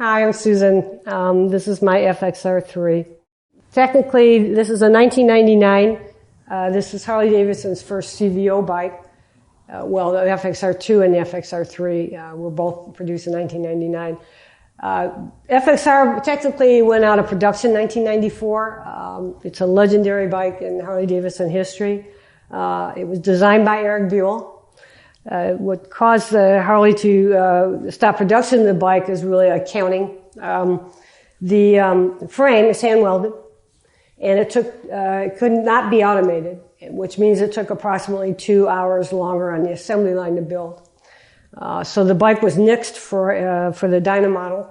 Hi, I'm Susan. This is my FXR3. Technically, this is a 1999. This is Harley Davidson's first CVO bike. Well, the FXR2 and the FXR3 were both produced in 1999. FXR technically went out of production in 1994. It's a legendary bike in Harley Davidson history. It was designed by Eric Buell. What caused Harley to stop production of the bike is really accounting. The frame is hand welded, and it could not be automated, which means it took approximately 2 hours longer on the assembly line to build. So the bike was nixed for the Dyna model,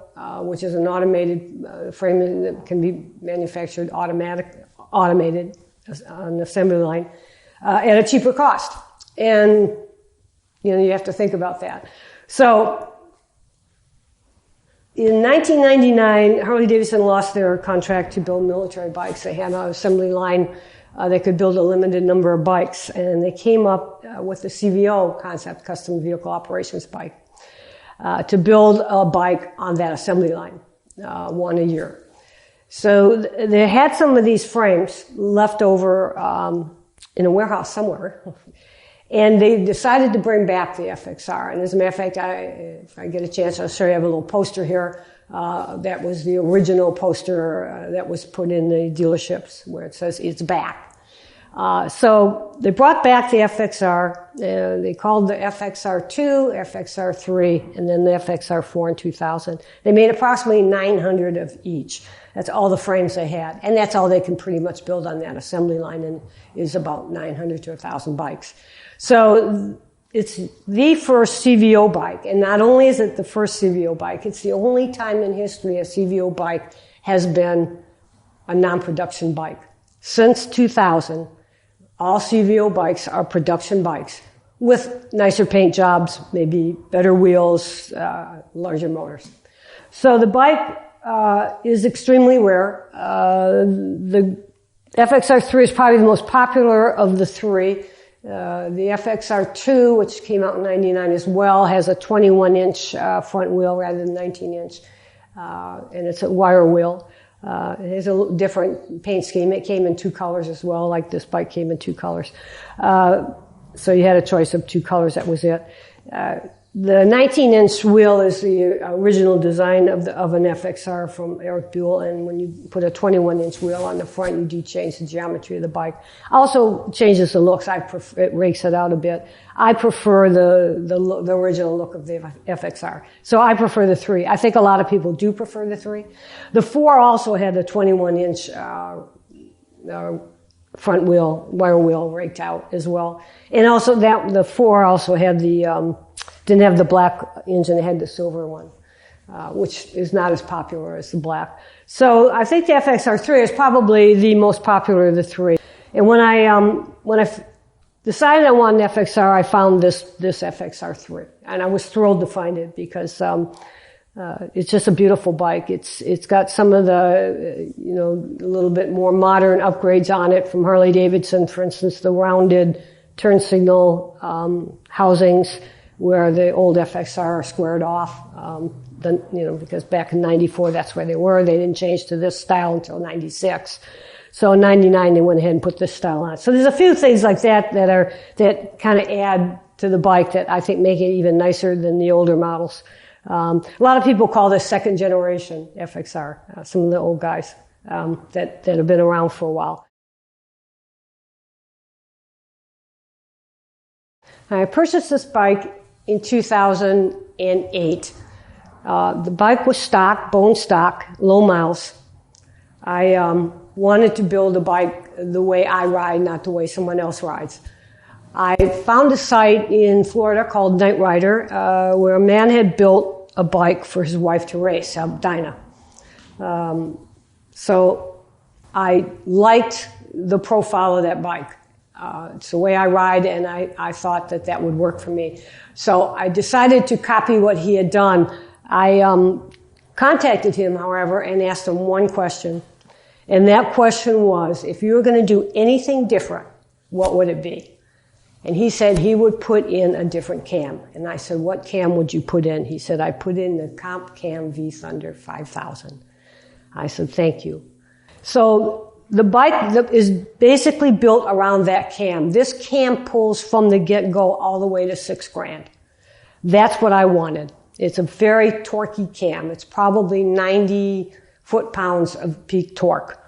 which is an automated frame that can be manufactured automated on the assembly line at a cheaper cost. And you have to think about that. So in 1999, Harley Davidson lost their contract to build military bikes. They had an assembly line. They could build a limited number of bikes, and they came up with the CVO concept, Custom Vehicle Operations Bike, to build a bike on that assembly line, one a year. So they had some of these frames left over in a warehouse somewhere. And they decided to bring back the FXR. And as a matter of fact, if I get a chance, I'll show you. I have a little poster here. That was the original poster that was put in the dealerships where it says it's back. So they brought back the FXR. They called the FXR2, FXR3, and then the FXR4 in 2000. They made approximately 900 of each. That's all the frames they had. And that's all they can pretty much build on that assembly line, and is about 900 to 1,000 bikes. So it's the first CVO bike, and not only is it the first CVO bike, it's the only time in history a CVO bike has been a non-production bike. Since 2000, all CVO bikes are production bikes with nicer paint jobs, maybe better wheels, larger motors. So the bike is extremely rare. The FXR3 is probably the most popular of the three. The FXR2, which came out in 99 as well, has a 21-inch front wheel rather than 19-inch, and it's a wire wheel. It has a different paint scheme. It came in 2 colors as well, like this bike came in 2 colors. So you had a choice of 2 colors, that was it. The 19-inch wheel is the original design of an FXR from Eric Buell, and when you put a 21-inch wheel on the front, you do change the geometry of the bike. Also changes the looks. It rakes it out a bit. I prefer the original look of the FXR. So I prefer the 3. I think a lot of people do prefer the 3. The 4 also had the 21-inch front wheel, wire wheel raked out as well. And also the 4 also had didn't have the black engine, it had the silver one, which is not as popular as the black. So I think the FXR3 is probably the most popular of the 3. And when I decided I wanted an FXR, I found this FXR3. And I was thrilled to find it because it's just a beautiful bike. It's got some of the, a little bit more modern upgrades on it from Harley Davidson. For instance, the rounded turn signal housings, where the old FXR are squared off, because back in 94, that's where they were. They didn't change to this style until 96. So in 99, they went ahead and put this style on. So there's a few things like that that kind of add to the bike that I think make it even nicer than the older models. A lot of people call this second generation FXR, some of the old guys, that have been around for a while. I purchased this bike in 2008. The bike was stock, bone stock, low miles. I wanted to build a bike the way I ride, not the way someone else rides. I found a site in Florida called Night Rider, where a man had built a bike for his wife to race, a Dyna. So I liked the profile of that bike. It's the way I ride, and I thought that would work for me. So I decided to copy what he had done. I contacted him, however, and asked him one question. And that question was, if you were going to do anything different, what would it be? And he said he would put in a different cam. And I said, what cam would you put in? He said, I put in the Comp Cam V Thunder 5000. I said, thank you. So the bike is basically built around that cam. This cam pulls from the get-go all the way to $6,000. That's what I wanted. It's a very torquey cam. It's probably 90 foot-pounds of peak torque.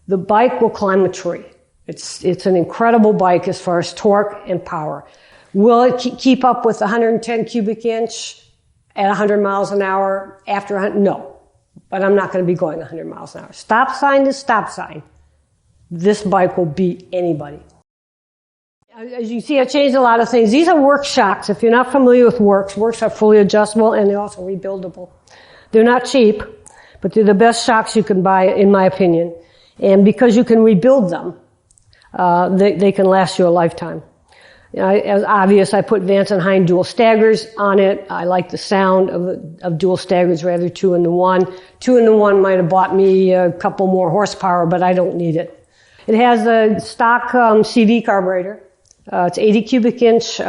The bike will climb a tree. It's an incredible bike as far as torque and power. Will it keep up with 110 cubic inch at 100 miles an hour after 100? No, but I'm not going to be going 100 miles an hour. Stop sign to stop sign. This bike will beat anybody. As you see, I changed a lot of things. These are work shocks. If you're not familiar with works are fully adjustable and they're also rebuildable. They're not cheap, but they're the best shocks you can buy, in my opinion. And because you can rebuild them, they can last you a lifetime. As obvious, I put Vance and Hine dual staggers on it. I like the sound of dual staggers rather 2-in-1. 2-in-1 might have bought me a couple more horsepower, but I don't need it. It has a stock CV carburetor. It's 80 cubic inch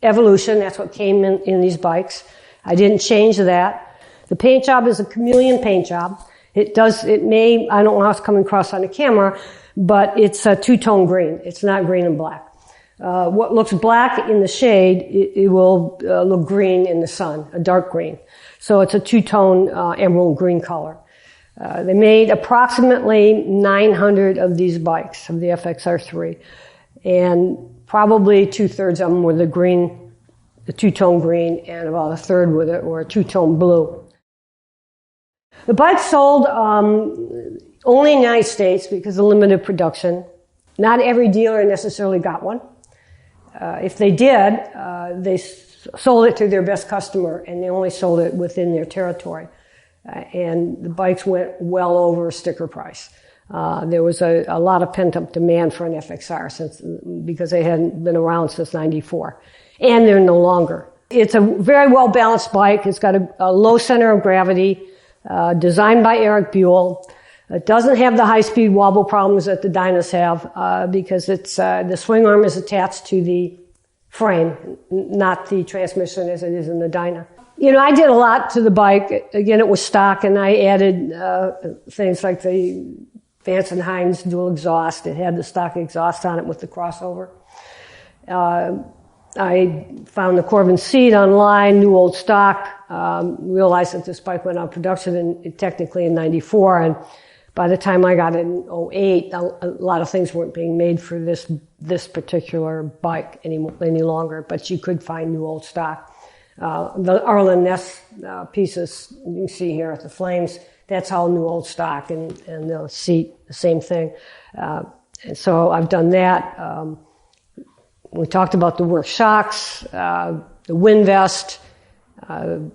Evolution. That's what came in these bikes. I didn't change that. The paint job is a chameleon paint job. I don't know how it's coming across on the camera, but it's a two-tone green. It's not green and black. What looks black in the shade, it will look green in the sun, a dark green. So it's a two-tone emerald green color. They made approximately 900 of these bikes, of the FXR3, and probably 2/3 of them were the two-tone green, and about a third were a two-tone blue. The bike sold only in the United States because of limited production. Not every dealer necessarily got one. If they did, they sold it to their best customer, and they only sold it within their territory. And the bikes went well over sticker price. There was a lot of pent-up demand for an FXR because they hadn't been around since '94. And they're no longer. It's a very well-balanced bike. It's got a low center of gravity, designed by Eric Buell. It doesn't have the high-speed wobble problems that the Dynas have because the swing arm is attached to the frame, not the transmission as it is in the Dyna. I did a lot to the bike. Again, it was stock, and I added things like the Vance and Hines dual exhaust. It had the stock exhaust on it with the crossover. I found the Corbin seat online, new old stock, realized that this bike went out of production technically in '94, and by the time I got it in '08, a lot of things weren't being made for this particular bike any longer, but you could find new old stock. The Arlen Ness pieces you can see here at the flames, that's all new old stock, and the seat, the same thing. And so I've done that. We talked about the work shocks, the wind vest.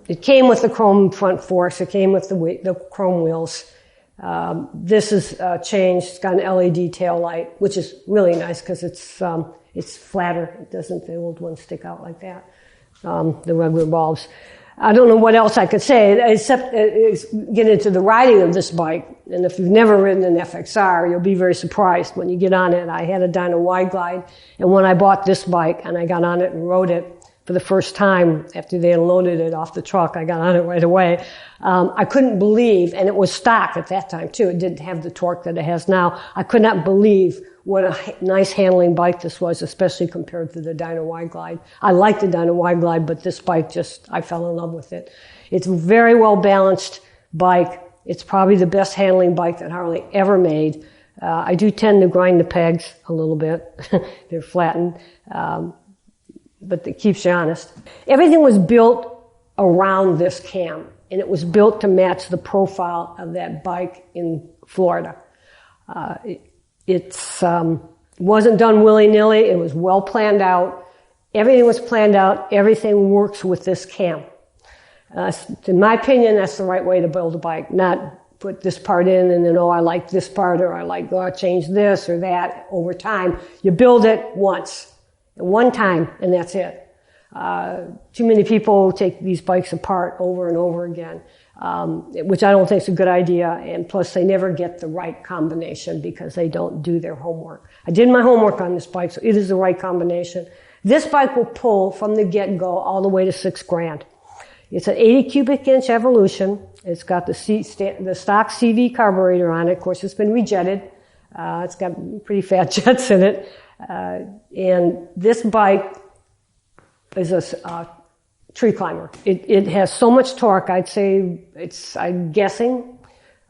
It came with the chrome front forks. It came with the chrome wheels. This is changed. It's got an LED tail light, which is really nice because it's flatter. It doesn't the old ones stick out like that. The regular bulbs. I don't know what else I could say except get into the riding of this bike. And if you've never ridden an FXR, you'll be very surprised when you get on it. I had a Dyna Wide Glide, and when I bought this bike and I got on it and rode it for the first time after they unloaded it off the truck, I got on it right away. I couldn't believe, and it was stock at that time too. It didn't have the torque that it has now. I could not believe what a nice handling bike this was, especially compared to the Dyna Wide Glide. I like the Dyna Wide Glide, but this bike I fell in love with it. It's a very well balanced bike. It's probably the best handling bike that Harley ever made. I do tend to grind the pegs a little bit. They're flattened, but it keeps you honest. Everything was built around this cam, and it was built to match the profile of that bike in Florida. It wasn't done willy-nilly. It was well planned out. Everything was planned out. Everything works with this cam. In my opinion, that's the right way to build a bike, not put this part in and then, I like this part, or I change this or that over time. You build it once, one time, and that's it. Too many people take these bikes apart over and over again. which I don't think is a good idea. And plus, they never get the right combination because they don't do their homework. I did my homework on this bike, so it is the right combination. This bike will pull from the get-go all the way to $6,000. It's an 80 cubic inch Evolution. It's got the stock CV carburetor on it. Of course, it's been rejetted. It's got pretty fat jets in it. And this bike is a tree climber. It has so much torque. I'd say I'm guessing,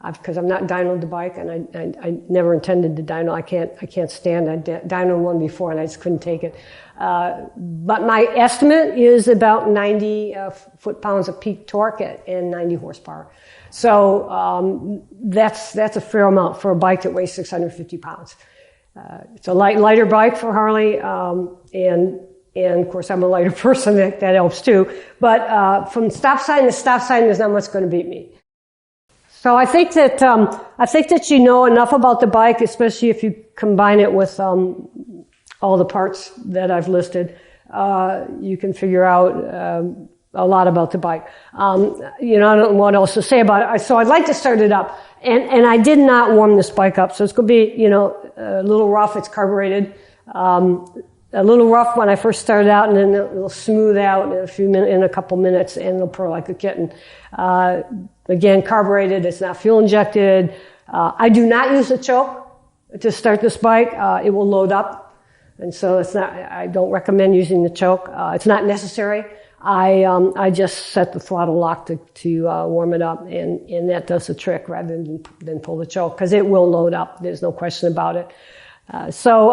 because I'm not dynoed the bike, and I never intended to dyno. I can't stand. I dynoed one before, and I just couldn't take it. But my estimate is about 90 foot-pounds of peak torque and 90 horsepower. So that's a fair amount for a bike that weighs 650 pounds. It's a lighter bike for Harley, and of course I'm a lighter person. That helps too. But from stop sign to stop sign, there's not much going to beat me. So I think that you know enough about the bike, especially if you combine it with all the parts that I've listed. You can figure out a lot about the bike. I don't know what else to say about it. So I'd like to start it up. And I did not warm this bike up, so it's going to be, a little rough. It's carbureted. A little rough when I first started out, and then it'll smooth out in a couple minutes, and it'll purr like a kitten. Again, carbureted. It's not fuel injected. I do not use a choke to start this bike. It will load up, and so I don't recommend using the choke. It's not necessary. I just set the throttle lock to warm it up, and that does the trick rather than pull the choke, because it will load up. There's no question about it. So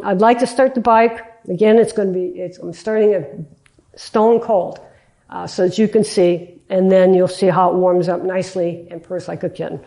I'd like to start the bike. Again, I'm starting it stone cold, so that you can see, and then you'll see how it warms up nicely and purrs like a kitten.